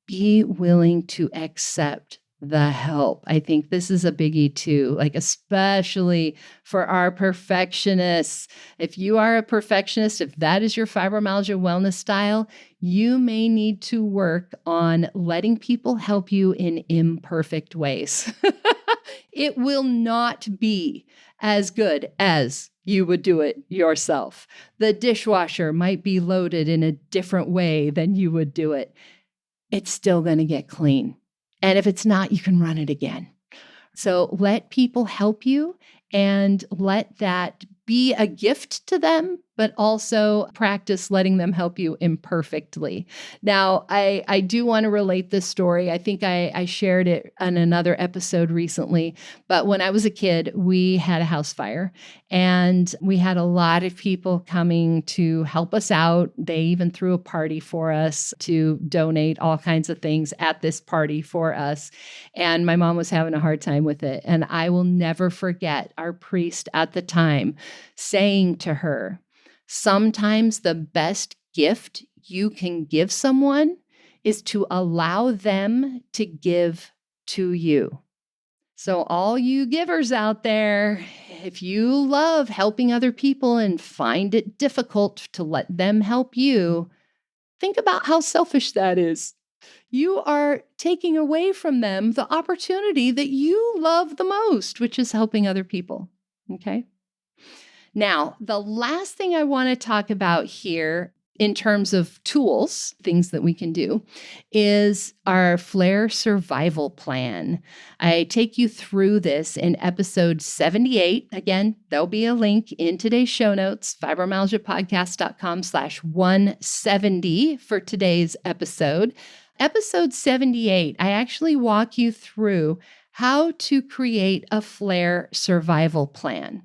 Be willing to accept the help. I think this is a biggie too, like especially for our perfectionists. If you are a perfectionist, if that is your fibromyalgia wellness style, you may need to work on letting people help you in imperfect ways. It will not be as good as you would do it yourself. The dishwasher might be loaded in a different way than you would do it. It's still going to get clean. And if it's not, you can run it again. So let people help you and let that be a gift to them, but also practice letting them help you imperfectly. Now, I do want to relate this story. I think I shared it on another episode recently, but when I was a kid, we had a house fire and we had a lot of people coming to help us out. They even threw a party for us to donate all kinds of things at this party for us. And my mom was having a hard time with it. And I will never forget our priest at the time saying to her, sometimes the best gift you can give someone is to allow them to give to you. So all you givers out there, if you love helping other people and find it difficult to let them help you, think about how selfish that is. You are taking away from them the opportunity that you love the most, which is helping other people. Okay? Now, the last thing I want to talk about here in terms of tools, things that we can do, is our flare survival plan. I take you through this in episode 78. Again, there'll be a link in today's show notes, fibromyalgiapodcast.com/170 for today's episode. Episode 78, I actually walk you through how to create a flare survival plan.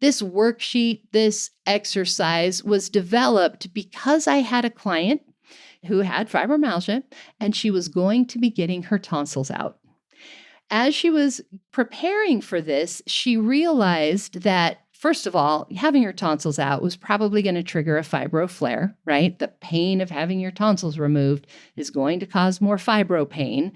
This worksheet, this exercise was developed because I had a client who had fibromyalgia and she was going to be getting her tonsils out. As she was preparing for this, she realized that, first of all, having your tonsils out was probably going to trigger a fibro flare, right? The pain of having your tonsils removed is going to cause more fibro pain.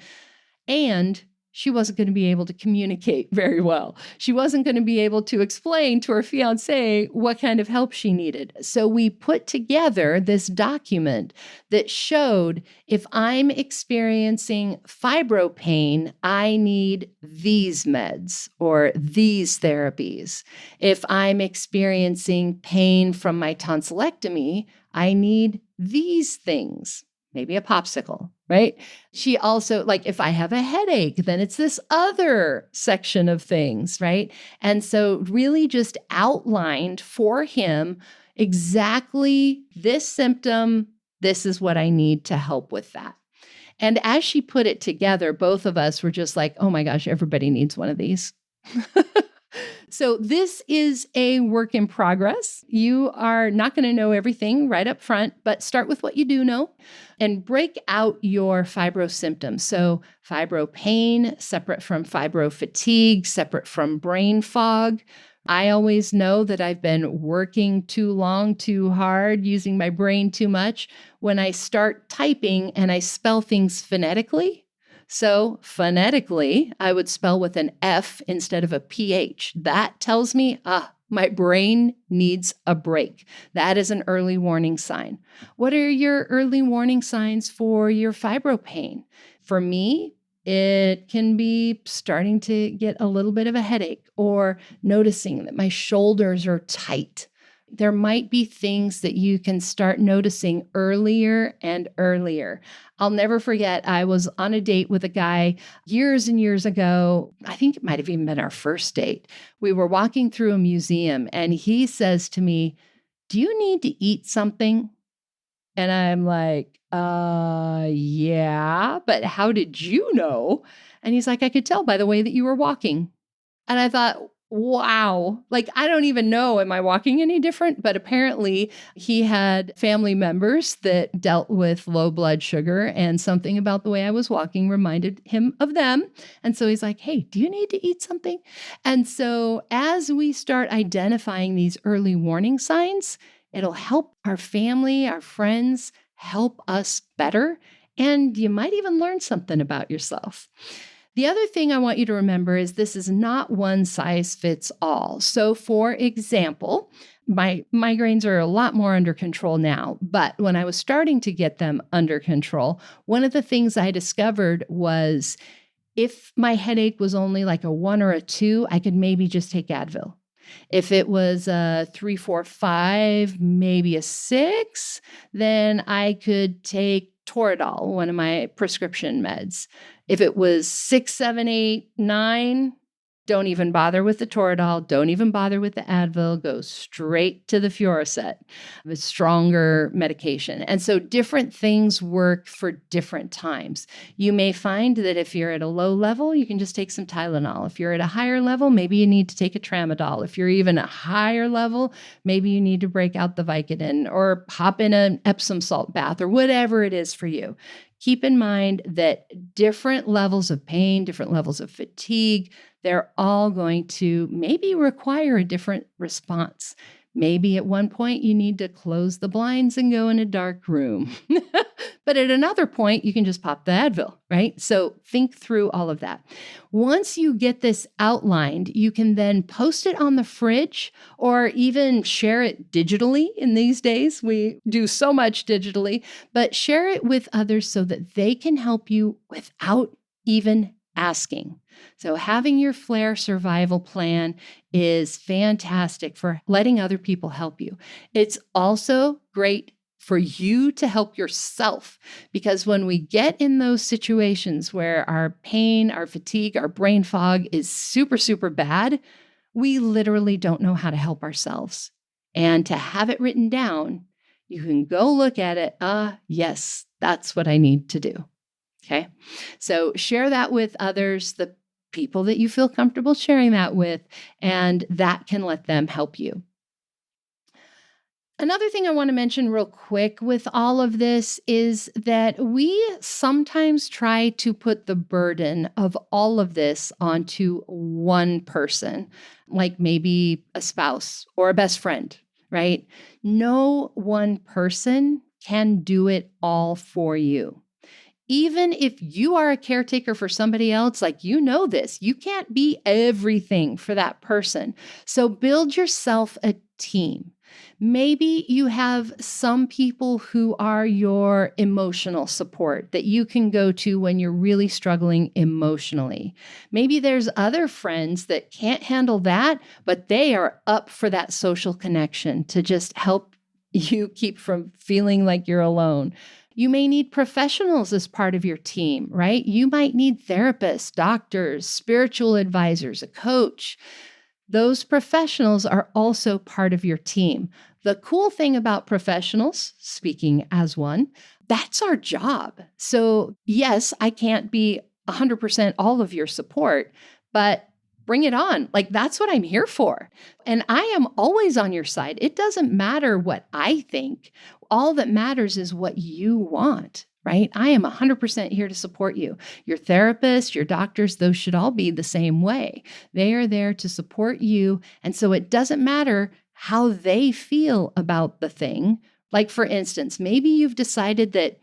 And she wasn't going to be able to communicate very well. She wasn't going to be able to explain to her fiance what kind of help she needed. So we put together this document that showed if I'm experiencing fibro pain, I need these meds or these therapies. If I'm experiencing pain from my tonsillectomy, I need these things. maybe a popsicle, right? She also, like, if I have a headache, then it's this other section of things, right? And so really just outlined for him exactly this symptom, this is what I need to help with that. And as she put it together, both of us were just like, oh my gosh, everybody needs one of these. So this is a work in progress. You are not going to know everything right up front, but start with what you do know and break out your fibro symptoms. So fibro pain, separate from fibro fatigue, separate from brain fog. I always know that I've been working too long, too hard, using my brain too much when I start typing and I spell things phonetically. So phonetically, I would spell with an F instead of a PH. That tells me, my brain needs a break. That is an early warning sign. What are your early warning signs for your fibro pain? For me, it can be starting to get a little bit of a headache or noticing that my shoulders are tight. There might be things that you can start noticing earlier and earlier. I'll never forget, I was on a date with a guy years and years ago. I think it might have even been our first date. We were walking through a museum and he says to me, "Do you need to eat something?" And I'm like, yeah, but how did you know? And he's like, "I could tell by the way that you were walking." And I thought, wow, like, I don't even know, am I walking any different? But apparently he had family members that dealt with low blood sugar, and something about the way I was walking reminded him of them. And so he's like, "Hey, do you need to eat something?" And so as we start identifying these early warning signs, it'll help our family, our friends, help us better. And you might even learn something about yourself. The other thing I want you to remember is this is not one size fits all. So for example, my migraines are a lot more under control now, but when I was starting to get them under control, one of the things I discovered was if my headache was only like a 1 or a 2, I could maybe just take Advil. If it was a 3, 4, 5, maybe a 6, then I could take Toradol, one of my prescription meds. If it was 6, 7, 8, 9, don't even bother with the Toradol. Don't even bother with the Advil. Go straight to the Furoset, a stronger medication. And so different things work for different times. You may find that if you're at a low level, you can just take some Tylenol. If you're at a higher level, maybe you need to take a Tramadol. If you're even a higher level, maybe you need to break out the Vicodin or hop in an Epsom salt bath or whatever it is for you. Keep in mind that different levels of pain, different levels of fatigue, they're all going to maybe require a different response. Maybe at one point you need to close the blinds and go in a dark room. But at another point, you can just pop the Advil, right? So think through all of that. Once you get this outlined, you can then post it on the fridge or even share it digitally. In these days, we do so much digitally, but share it with others so that they can help you without even asking. So having your flare survival plan is fantastic for letting other people help you. It's also great for you to help yourself, because when we get in those situations where our pain, our fatigue, our brain fog is super, super bad, we literally don't know how to help ourselves. And to have it written down, you can go look at it. Yes, that's what I need to do. Okay. So share that with others, the people that you feel comfortable sharing that with, and that can let them help you. Another thing I want to mention real quick with all of this is that we sometimes try to put the burden of all of this onto one person, like maybe a spouse or a best friend, right? No one person can do it all for you. Even if you are a caretaker for somebody else, like you know this, you can't be everything for that person. So build yourself a team. Maybe you have some people who are your emotional support that you can go to when you're really struggling emotionally. Maybe there's other friends that can't handle that, but they are up for that social connection to just help you keep from feeling like you're alone. You may need professionals as part of your team, right? You might need therapists, doctors, spiritual advisors, a coach. Those professionals are also part of your team. The cool thing about professionals, speaking as one, that's our job. So, yes, I can't be 100% all of your support, but bring it on. Like, that's what I'm here for. And I am always on your side. It doesn't matter what I think. All that matters is what you want, right? I am 100% here to support you. Your therapist, your doctors, those should all be the same way. They are there to support you. And so it doesn't matter how they feel about the thing. Like, for instance, maybe you've decided that,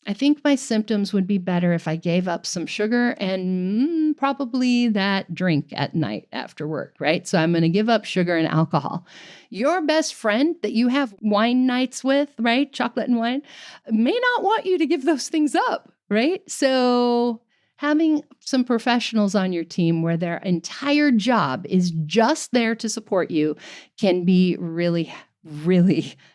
I think my symptoms would be better if I gave up some sugar and probably that drink at night after work, right? So I'm going to give up sugar and alcohol. Your best friend that you have wine nights with, right? Chocolate and wine, may not want you to give those things up, right? So having some professionals on your team where their entire job is just there to support you can be really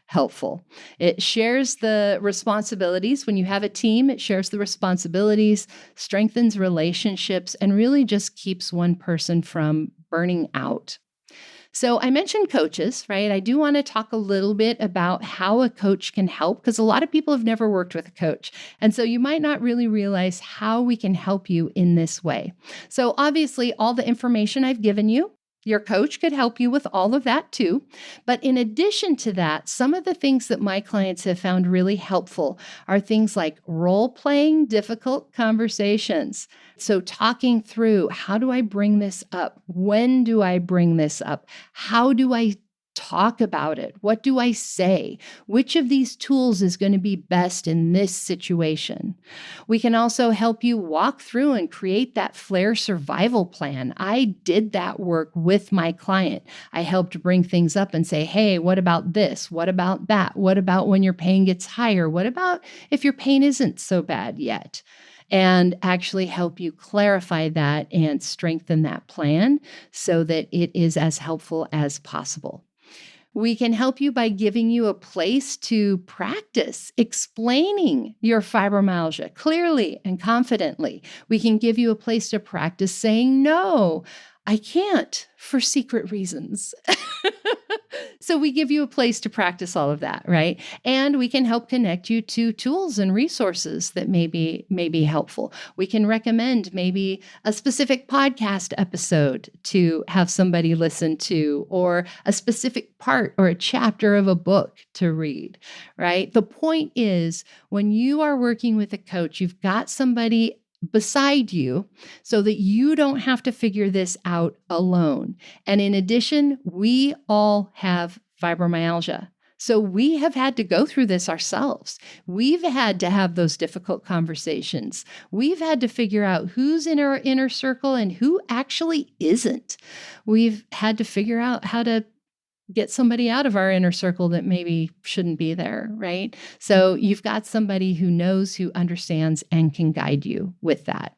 helpful. It shares the responsibilities. When you have a team, it shares the responsibilities, strengthens relationships, and really just keeps one person from burning out. So I mentioned coaches, right? I do want to talk a little bit about how a coach can help, because a lot of people have never worked with a coach. And so you might not really realize how we can help you in this way. So obviously, all the information I've given you, your coach could help you with all of that too. But in addition to that, some of the things that my clients have found really helpful are things like role-playing difficult conversations. So talking through, how do I bring this up? When do I bring this up? How do I talk about it? What do I say? Which of these tools is going to be best in this situation? We can also help you walk through and create that flare survival plan. I did that work with my client. I helped bring things up and say, hey, what about this? What about that? What about when your pain gets higher? What about if your pain isn't so bad yet? And actually help you clarify that and strengthen that plan so that it is as helpful as possible. We can help you by giving you a place to practice explaining your fibromyalgia clearly and confidently. We can give you a place to practice saying, no, I can't for secret reasons. So we give you a place to practice all of that, right? And we can help connect you to tools and resources that may be helpful. We can recommend maybe a specific podcast episode to have somebody listen to, or a specific part or a chapter of a book to read, right? The point is, when you are working with a coach, you've got somebody beside you so that you don't have to figure this out alone. And in addition, we all have fibromyalgia. So we have had to go through this ourselves. We've had to have those difficult conversations. We've had to figure out who's in our inner circle and who actually isn't. We've had to figure out how to get somebody out of our inner circle that maybe shouldn't be there, right? So you've got somebody who knows, who understands, and can guide you with that.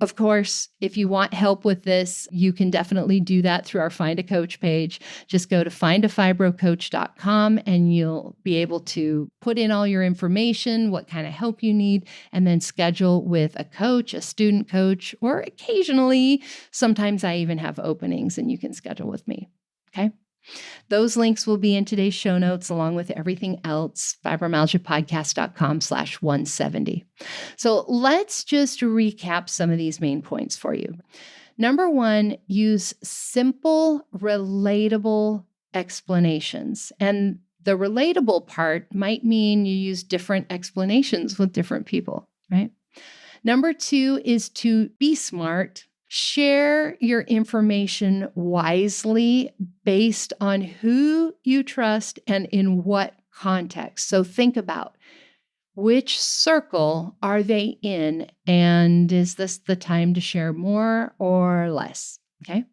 Of course, if you want help with this, you can definitely do that through our Find a Coach page. Just go to findafibrocoach.com and you'll be able to put in all your information, what kind of help you need, and then schedule with a coach, a student coach, or occasionally, sometimes I even have openings and you can schedule with me, okay? Those links will be in today's show notes, along with everything else, fibromyalgiapodcast.com/170. So let's just recap some of these main points for you. Number one, use simple, relatable explanations. And the relatable part might mean you use different explanations with different people, right? Number two is to be smart. Share your information wisely based on who you trust and in what context. So think about, which circle are they in, and is this the time to share more or less? Okay.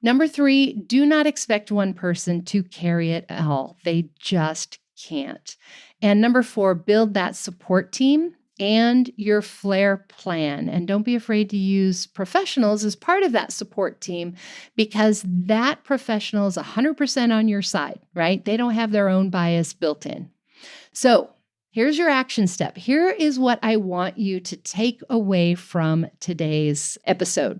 Number three, do not expect one person to carry it all. They just can't. And number four, build that support team and your flare plan. And don't be afraid to use professionals as part of that support team, because that professional is 100% on your side, right? They don't have their own bias built in. So Here's your action step. Here is what I want you to take away from today's episode.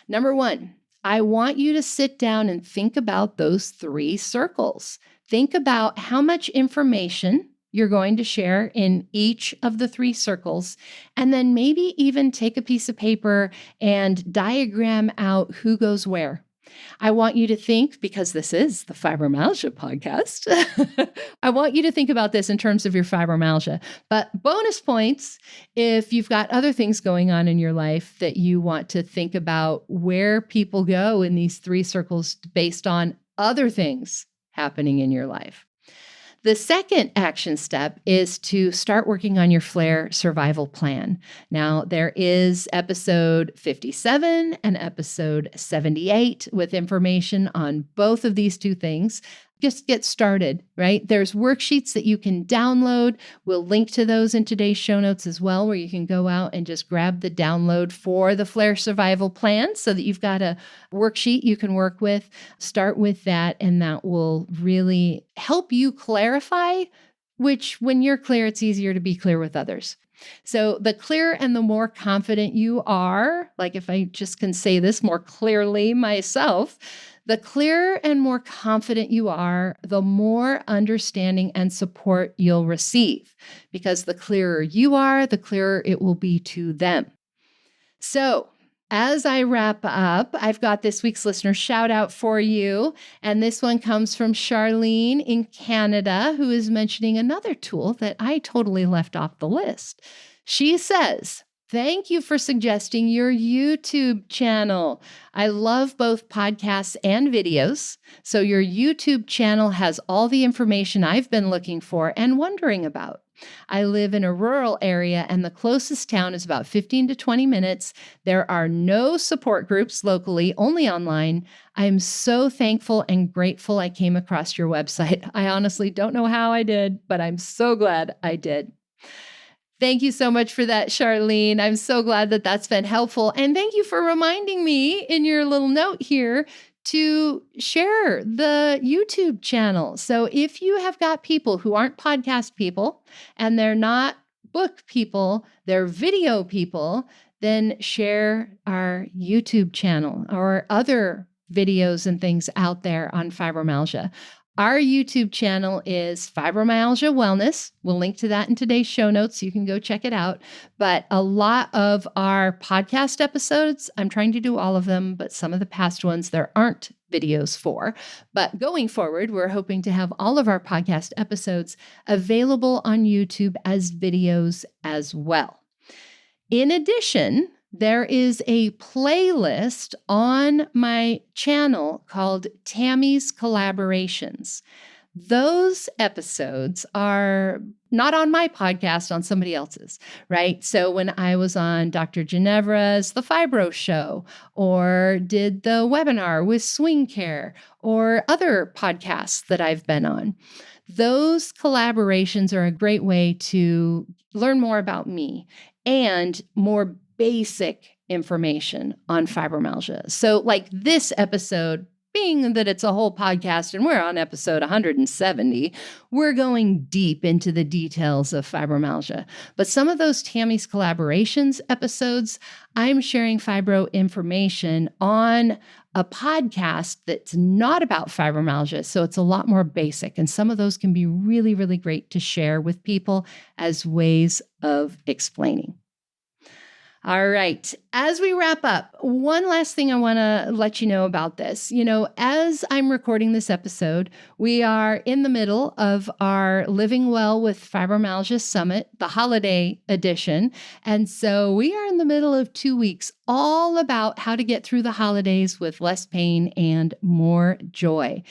Number one, I want you to sit down and think about those 3 circles. Think about how much information you're going to share in each of the 3 circles, and then maybe even take a piece of paper and diagram out who goes where. I want you to think, because this is the Fibromyalgia Podcast, I want you to think about this in terms of your fibromyalgia. But bonus points if you've got other things going on in your life that you want to think about where people go in these 3 circles based on other things happening in your life. The second action step is to start working on your flare survival plan. Now, there is episode 57 and episode 78 with information on both of these 2 things. Just get started, right? There's worksheets that you can download. We'll link to those in today's show notes as well, where you can go out and just grab the download for the flare survival plan so that you've got a worksheet you can work with. Start with that, and that will really help you clarify, which when you're clear, it's easier to be clear with others. So the clearer and the more confident you are, like if I just can say this more clearly myself, the clearer and more confident you are, the more understanding and support you'll receive, because the clearer you are, the clearer it will be to them. So as I wrap up, I've got this week's listener shout out for you. And this one comes from Charlene in Canada, who is mentioning another tool that I totally left off the list. She says, "Thank you for suggesting your YouTube channel. I love both podcasts and videos. So your YouTube channel has all the information I've been looking for and wondering about. I live in a rural area and the closest town is about 15 to 20 minutes. There are no support groups locally, only online. I'm so thankful and grateful I came across your website. I honestly don't know how I did, but I'm so glad I did." Thank you so much for that, Charlene. I'm so glad that that's been helpful. And thank you for reminding me in your little note here to share the YouTube channel. So if you have got people who aren't podcast people and they're not book people, they're video people, then share our YouTube channel or other videos and things out there on fibromyalgia. Our YouTube channel is Fibromyalgia Wellness. We'll link to that in today's show notes. You can go check it out. But a lot of our podcast episodes, I'm trying to do all of them, but some of the past ones there aren't videos for. But going forward, we're hoping to have all of our podcast episodes available on YouTube as videos as well. In addition, there is a playlist on my channel called Tami's Collaborations. Those episodes are not on my podcast, on somebody else's, right? So when I was on Dr. Ginevra's The Fibro Show, or did the webinar with Swing Care, or other podcasts that I've been on, those collaborations are a great way to learn more about me and more basic information on fibromyalgia. So like this episode, being that it's a whole podcast and we're on episode 170, we're going deep into the details of fibromyalgia. But some of those Tami's Collaborations episodes, I'm sharing fibro information on a podcast that's not about fibromyalgia. So it's a lot more basic. And some of those can be really, really great to share with people as ways of explaining. All right. As we wrap up, one last thing I want to let you know about this. You know, as I'm recording this episode, we are in the middle of our Living Well with Fibromyalgia Summit, the holiday edition. And so we are in the middle of 2 weeks all about how to get through the holidays with less pain and more joy.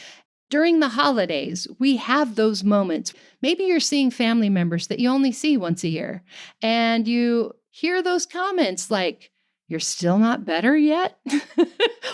During the holidays, we have those moments. Maybe you're seeing family members that you only see once a year, and you hear those comments like, you're still not better yet?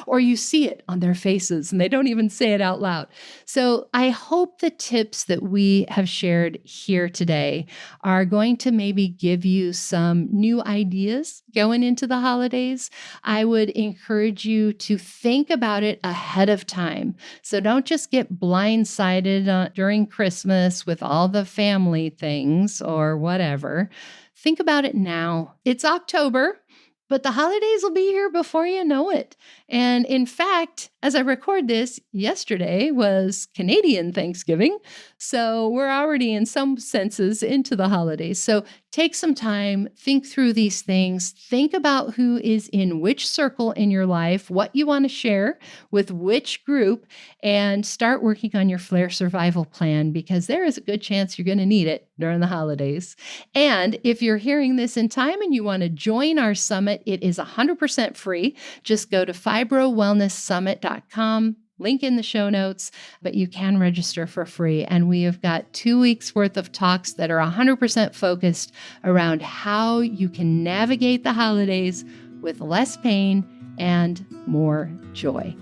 Or you see it on their faces and they don't even say it out loud. So I hope the tips that we have shared here today are going to maybe give you some new ideas going into the holidays. I would encourage you to think about it ahead of time. So don't just get blindsided during Christmas with all the family things or whatever. Think about it now. It's October. But the holidays will be here before you know it. And in fact, as I record this, yesterday was Canadian Thanksgiving. So we're already in some senses into the holidays. So take some time, think through these things, think about who is in which circle in your life, what you want to share with which group, and start working on your flare survival plan because there is a good chance you're going to need it during the holidays. And if you're hearing this in time and you want to join our summit, it is 100% free. Just go to fibrowellnesssummit.com, link in the show notes, but you can register for free. And we have got 2 weeks worth of talks that are 100% focused around how you can navigate the holidays with less pain and more joy.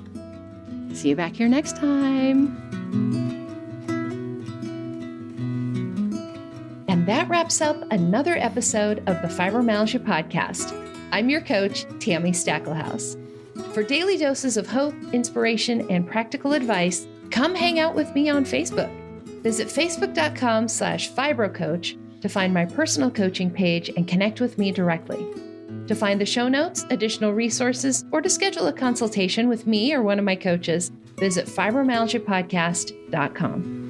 See you back here next time. And that wraps up another episode of the Fibromyalgia Podcast. I'm your coach, Tami Stackelhouse. For daily doses of hope, inspiration, and practical advice, come hang out with me on Facebook. Visit facebook.com/fibrocoach to find my personal coaching page and connect with me directly. To find the show notes, additional resources, or to schedule a consultation with me or one of my coaches, visit fibromyalgiapodcast.com.